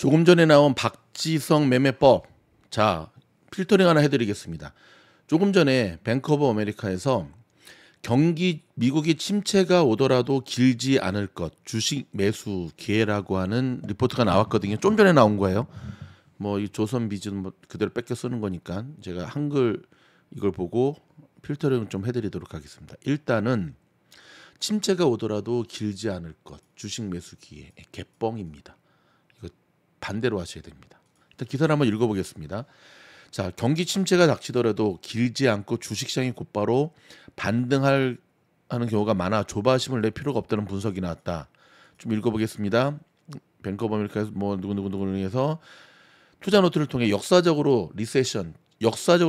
조금 전에 나온 박지성 매매법. 자, 필터링 하나 해드리겠습니다. 조금 전에 뱅크 오브 아메리카에서 미국이 침체가 오더라도 길지 않을 것, 주식 매수 기회라고 하는 리포트가 나왔거든요. 좀 전에 나온 거예요. 뭐 이 조선 비즈는 뭐 그대로 뺏겨 쓰는 거니까 제가 한글 이걸 보고 필터링을 좀 해드리도록 하겠습니다. 일단은 침체가 오더라도 길지 않을 것, 주식 매수 기회, 개뻥입니다. 이거 반대로 하셔야 됩니다. 일단 기사를 한번 읽어보겠습니다. 자, 경기 침체가 닥치더라도 길지 않고 주식시장이 곧바로 반등할 하는 경우가 많아 조바심을 낼 필요가 없다는 분석이 나왔다. 좀 읽어보겠습니다. 뱅크 오브 아메리카에서 뭐 누구누구를 위해서 투자 노트를 통해 역사적으로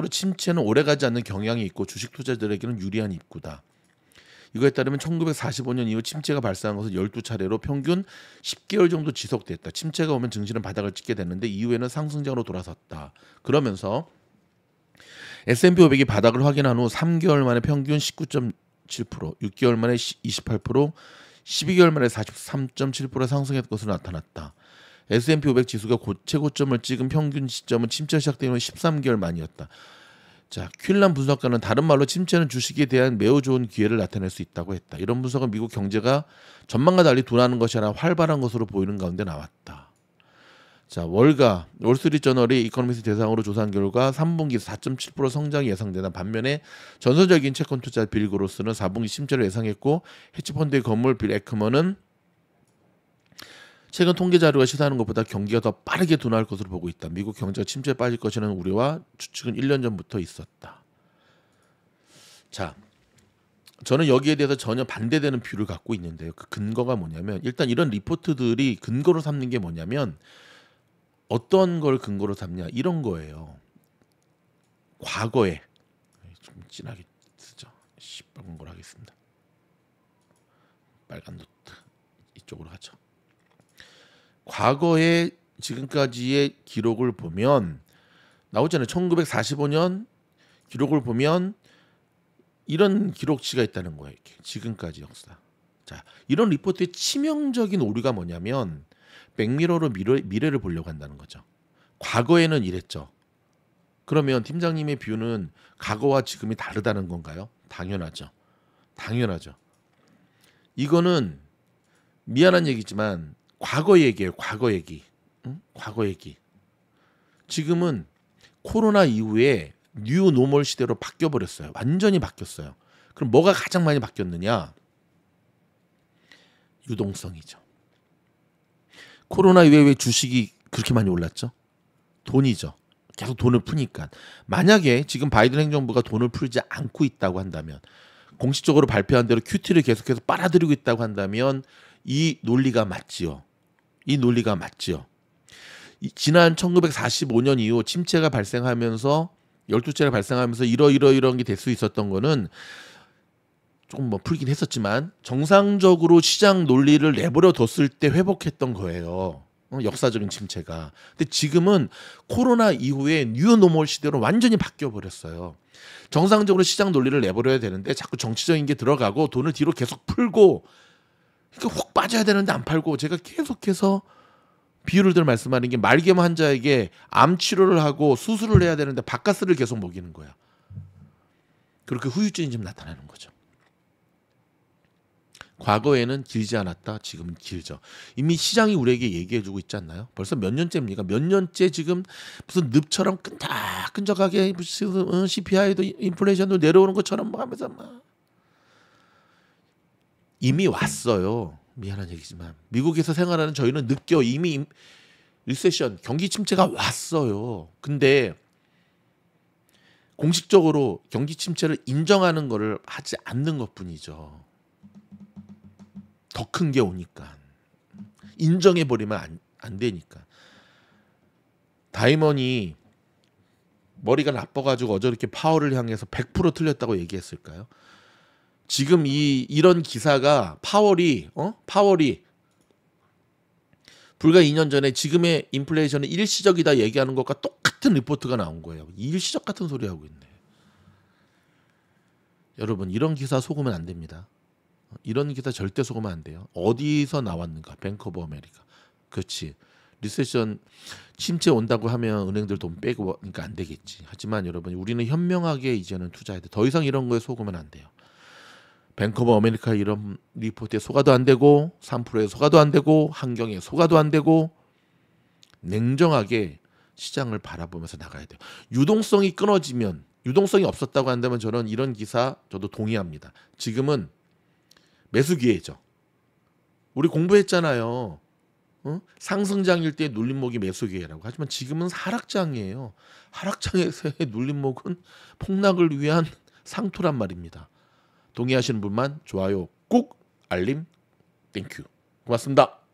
침체는 오래가지 않는 경향이 있고 주식 투자자들에게는 유리한 입구다. 이거에 따르면 1945년 이후 침체가 발생한 것은 12차례로 평균 10개월 정도 지속됐다. 침체가 오면 증시는 바닥을 찍게 됐는데 이후에는 상승장으로 돌아섰다. 그러면서 S&P 500이 바닥을 확인한 후 3개월 만에 평균 19.7%, 6개월 만에 28%, 12개월 만에 43.7% 상승했던 것으로 나타났다. S&P 500 지수가 최고점을 찍은 평균 시점은 침체 시작된 후 13개월 만이었다. 자, 퀼란 분석가는 다른 말로 침체는 주식에 대한 매우 좋은 기회를 나타낼 수 있다고 했다. 이런 분석은 미국 경제가 전망과 달리 둔하는 것이 아니라 활발한 것으로 보이는 가운데 나왔다. 자, 월스트리트저널이 이코노미스트 대상으로 조사한 결과 3분기 4.7% 성장이 예상되다. 반면에 전설적인 채권 투자 빌 그로스는 4분기 침체를 예상했고 헤지펀드의 건물 빌 에크먼은 최근 통계 자료가 시사하는 것보다 경기가 더 빠르게 둔화할 것으로 보고 있다. 미국 경제가 침체에 빠질 것이라는 우려와 추측은 1년 전부터 있었다. 자, 저는 여기에 대해서 전혀 반대되는 뷰를 갖고 있는데요. 그 근거가 뭐냐면 일단 이런 리포트들이 근거로 삼는 게 뭐냐면 어떤 걸 근거로 삼냐 이런 거예요. 과거에 좀 진하게 쓰죠. 빨간 걸 하겠습니다. 빨간 노트 이쪽으로 하죠. 과거의 지금까지의 기록을 보면 나오잖아요. 1945년 기록을 보면 이런 기록치가 있다는 거예요. 이렇게. 지금까지 역사. 자, 이런 리포트의 치명적인 오류가 뭐냐면 백미러로 미래를 보려고 한다는 거죠. 과거에는 이랬죠. 그러면 팀장님의 뷰는 과거와 지금이 다르다는 건가요? 당연하죠. 당연하죠. 이거는 미안한 얘기지만 과거 얘기예요. 과거 얘기. 응? 과거 얘기. 지금은 코로나 이후에 뉴 노멀 시대로 바뀌어 버렸어요. 완전히 바뀌었어요. 그럼 뭐가 가장 많이 바뀌었느냐? 유동성이죠. 코로나 이후에 왜 주식이 그렇게 많이 올랐죠? 돈이죠. 계속 돈을 푸니까. 만약에 지금 바이든 행정부가 돈을 풀지 않고 있다고 한다면 공식적으로 발표한 대로 QT를 계속해서 빨아들이고 있다고 한다면 이 논리가 맞지요. 이 논리가 맞지요. 지난 1945년 이후 침체가 발생하면서 12차례 발생하면서 이런 게 될 수 있었던 거는 조금 뭐 풀긴 했었지만 정상적으로 시장 논리를 내버려 뒀을 때 회복했던 거예요. 역사적인 침체가. 근데 지금은 코로나 이후에 뉴노멀 시대로 완전히 바뀌어 버렸어요. 정상적으로 시장 논리를 내버려야 되는데 자꾸 정치적인 게 들어가고 돈을 뒤로 계속 풀고 그러니까 훅 빠져야 되는데 안 팔고 제가 계속해서 비유를 들어 말씀하는 게 말기암 환자에게 암 치료를 하고 수술을 해야 되는데 바카스를 계속 먹이는 거야. 그렇게 후유증이 좀 나타나는 거죠. 과거에는 길지 않았다. 지금은 길죠. 이미 시장이 우리에게 얘기해주고 있지 않나요? 벌써 몇 년째입니까? 몇 년째 지금 무슨 늪처럼 끈적끈적하게 CPI도 인플레이션도 내려오는 것처럼 막 하면서 막 이미 왔어요. 미안한 얘기지만 미국에서 생활하는 저희는 느껴 이미 리세션 경기 침체가 왔어요. 근데 공식적으로 경기 침체를 인정하는 것을 하지 않는 것뿐이죠. 더 큰 게 오니까 인정해버리면 안 되니까. 다이먼이 머리가 나빠가지고 어저께 파월을 향해서 100% 틀렸다고 얘기했을까요? 지금 이런 기사가 파월이 불과 2년 전에 지금의 인플레이션은 일시적이다 얘기하는 것과 똑같은 리포트가 나온 거예요. 일시적 같은 소리 하고 있네. 여러분 이런 기사 속으면 안 됩니다. 이런 기사 절대 속으면 안 돼요. 어디서 나왔는가? 뱅크 오브 아메리카. 그렇지. 리세션 침체 온다고 하면 은행들 돈 빼고 그러니까 안 되겠지. 하지만 여러분 우리는 현명하게 이제는 투자해야 돼. 더 이상 이런 거에 속으면 안 돼요. 뱅크 오브 아메리카 이런 리포트에 속아도 안 되고 3%에 속아도 안 되고 환경에 속아도 안 되고 냉정하게 시장을 바라보면서 나가야 돼요. 유동성이 끊어지면 유동성이 없었다고 한다면 저는 이런 기사 저도 동의합니다. 지금은 매수 기회죠. 우리 공부했잖아요. 상승장일 때 눌림목이 매수 기회라고. 하지만 지금은 하락장이에요. 하락장에서의 눌림목은 폭락을 위한 상토란 말입니다. 동의하시는 분만 좋아요 꾹 알림 땡큐 고맙습니다.